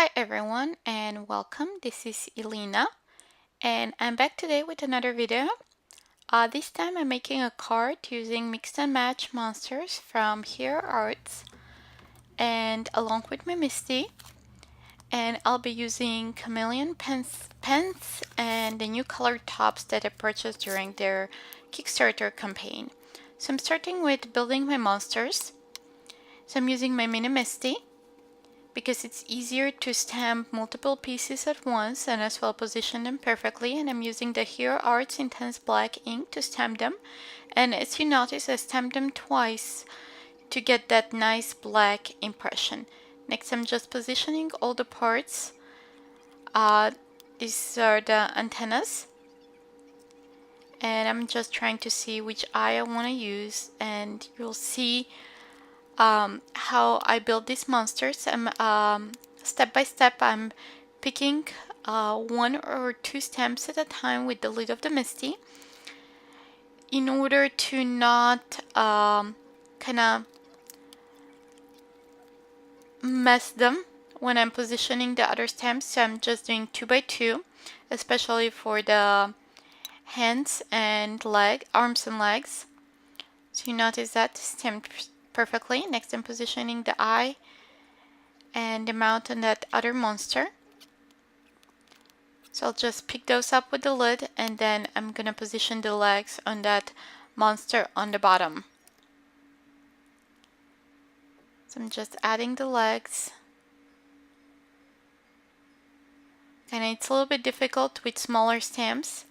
Hi everyone and welcome. This is Elena and I'm back today with another video. This time I'm making a card using mix and match monsters from Hero Arts and along with my MISTI, and I'll be using Chameleon pens and the new colored tops that I purchased during their Kickstarter campaign. So I'm starting with building my monsters. So I'm using my mini MISTI because it's easier to stamp multiple pieces at once and as well position them perfectly, and I'm using the Hero Arts Intense Black ink to stamp them, and as you notice I stamped them twice to get that nice black impression. Next I'm just positioning all the parts. These are the antennas and I'm just trying to see which eye I want to use, and you'll see how I build these monsters. I'm step by step I'm picking one or two stamps at a time with the lid of the MISTI in order to not kind of mess them when I'm positioning the other stamps. So I'm just doing 2 by 2, especially for the hands and arms and legs. So you notice that stamped perfectly. Next I'm positioning the eye and the mouth on that other monster. So I'll just pick those up with the lid, and then I'm gonna position the legs on that monster on the bottom. So I'm just adding the legs. And it's a little bit difficult with smaller stamps,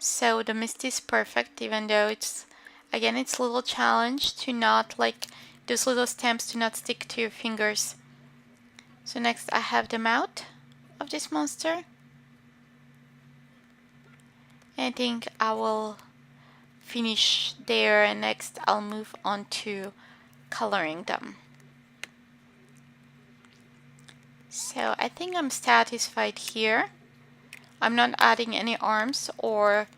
so the MISTI is perfect, even though it's a little challenge to not, like, those little stamps to not stick to your fingers. So next I have the mouth of this monster. I think I will finish there, and next I'll move on to coloring them. So I think I'm satisfied here. I'm not adding any arms or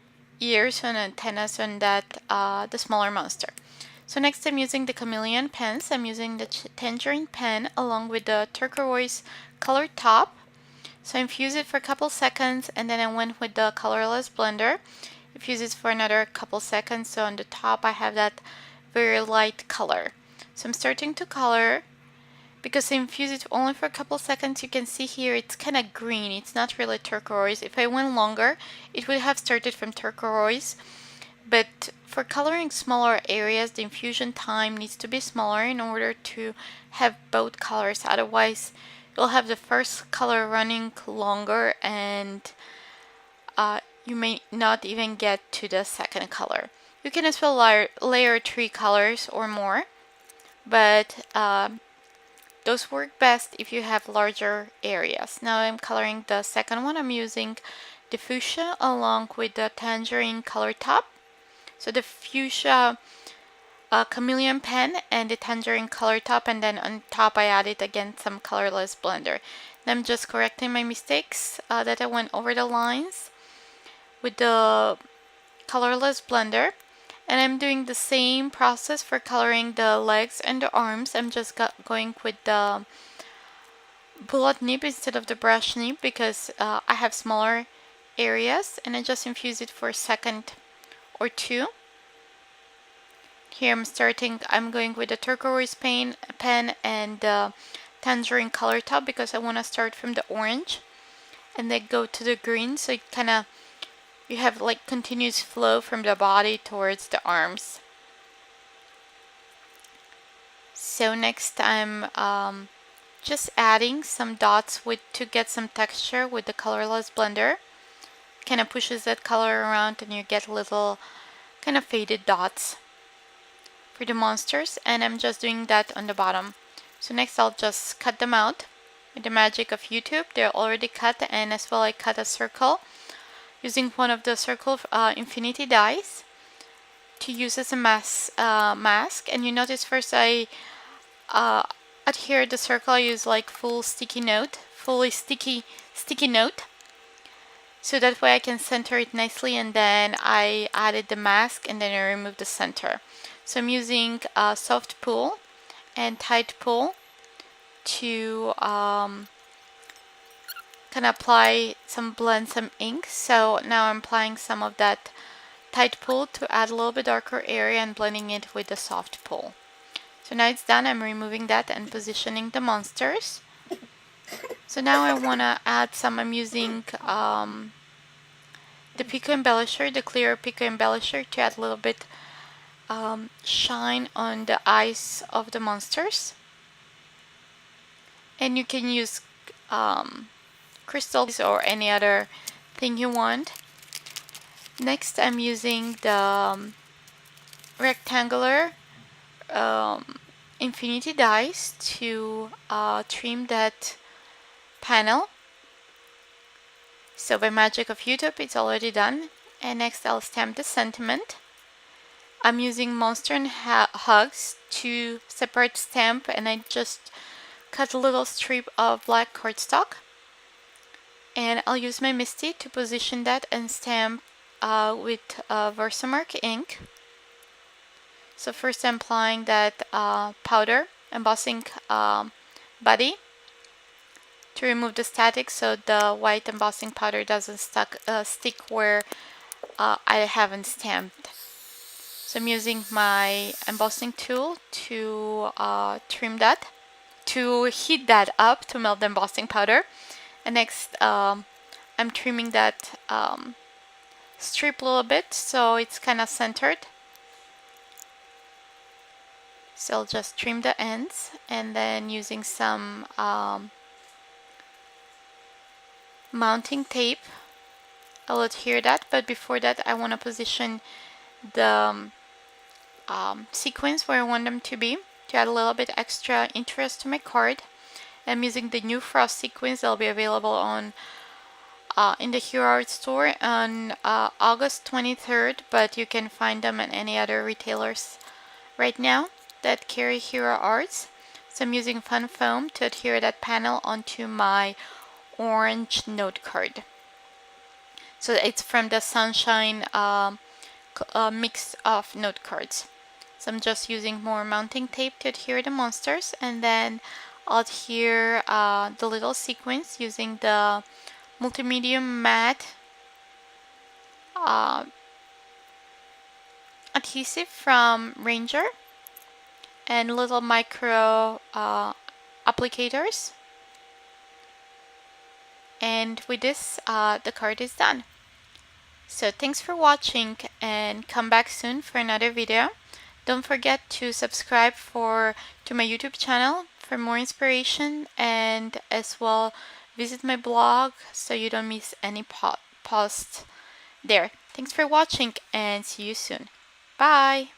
ears and antennas on that the smaller monster. So next I'm using the Chameleon pens. I'm using the Tangerine pen along with the turquoise colored top. So I infuse it for a couple seconds, and then I went with the colorless blender. Infuse it for another couple seconds, so on the top I have that very light color. So I'm starting to color. Because I infuse it only for a couple seconds, you can see here it's kind of green. It's not really turquoise. If I went longer, it would have started from turquoise. But for coloring smaller areas, the infusion time needs to be smaller in order to have both colors. Otherwise, you'll have the first color running longer, and you may not even get to the second color. You can as well layer 3 colors or more, but those work best if you have larger areas. Now I'm coloring the second one. I'm using the fuchsia along with the tangerine color top. So the fuchsia chameleon pen and the tangerine color top, and then on top I added again some colorless blender. And I'm just correcting my mistakes that I went over the lines with the colorless blender. And I'm doing the same process for coloring the legs and the arms. I'm just going with the bullet nib instead of the brush nib because I have smaller areas, and I just infuse it for a second or two. Here I'm going with the turquoise pen and the tangerine color top because I want to start from the orange and then go to the green, so it kind of, you have like continuous flow from the body towards the arms. So next I'm just adding some dots to get some texture with the colorless blender. Kind of pushes that color around and you get little kind of faded dots for the monsters, and I'm just doing that on the bottom. So next I'll just cut them out with the magic of YouTube. They're already cut, and as well I cut a circle using one of the circle infinity dies to use as a mask. And you notice first I adhere the circle. I use like fully sticky note, so that way I can center it nicely, and then I added the mask and then I removed the center. So I'm using soft pull and tight pull to can apply some blend, some ink. So now I'm applying some of that tight pull to add a little bit darker area and blending it with the soft pull. So now it's done. I'm removing that and positioning the monsters. So now I want to add some. I'm using the Pico Embellisher, the clear Pico Embellisher, to add a little bit shine on the eyes of the monsters. And you can use crystals or any other thing you want. Next, I'm using the rectangular infinity dies to trim that panel. So by magic of YouTube, it's already done. And next I'll stamp the sentiment. I'm using Monster and Hugs to separate stamp, and I just cut a little strip of black cardstock. And I'll use my MISTI to position that and stamp with Versamark ink. So first I'm applying that powder embossing body to remove the static, so the white embossing powder doesn't stick where I haven't stamped. So I'm using my embossing tool to trim that, to heat that up to melt the embossing powder. And next I'm trimming that strip a little bit so it's kind of centered. So I'll just trim the ends, and then using some mounting tape, I'll adhere that. But before that, I want to position the sequins where I want them to be, to add a little bit extra interest to my card. I'm using the new frost sequins. They'll be available on in the Hero Art store on August 23rd, but you can find them at any other retailers right now that carry Hero Arts. So I'm using fun foam to adhere that panel onto my orange note card. So it's from the Sunshine mix of note cards. So I'm just using more mounting tape to adhere the monsters, and then I'll adhere the little sequins using the multimedia matte adhesive from Ranger and little micro applicators. And with this, the card is done. So thanks for watching, and come back soon for another video. Don't forget to subscribe to my YouTube channel for more inspiration, and as well visit my blog so you don't miss any posts there. Thanks for watching, and see you soon. Bye!